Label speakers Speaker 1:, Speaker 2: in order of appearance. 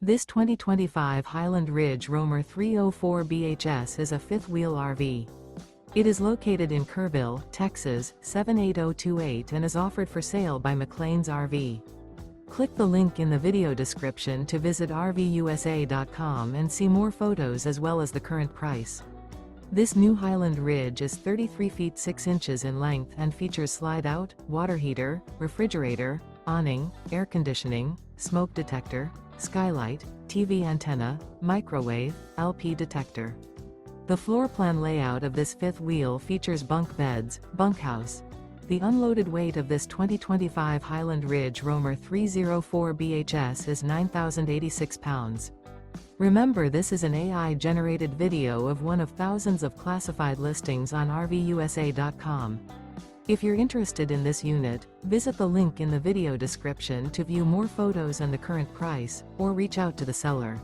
Speaker 1: This 2025 Highland Ridge Roamer 304 BHS is a fifth-wheel RV. It is located in Kerrville, Texas, 78028 and is offered for sale by McClains RV. Click the link in the video description to visit RVUSA.com and see more photos as well as the current price. This new Highland Ridge is 33 feet 6 inches in length and features slide-out, water heater, refrigerator, awning, air conditioning, smoke detector, skylight, TV antenna, microwave, LP detector. The floor plan layout of this fifth wheel features bunk beds, bunkhouse. The unloaded weight of this 2025 Highland Ridge Roamer 304 BHS is 9,086 pounds. Remember, this is an AI-generated video of one of thousands of classified listings on RVUSA.com. If you're interested in this unit, visit the link in the video description to view more photos and the current price, or reach out to the seller.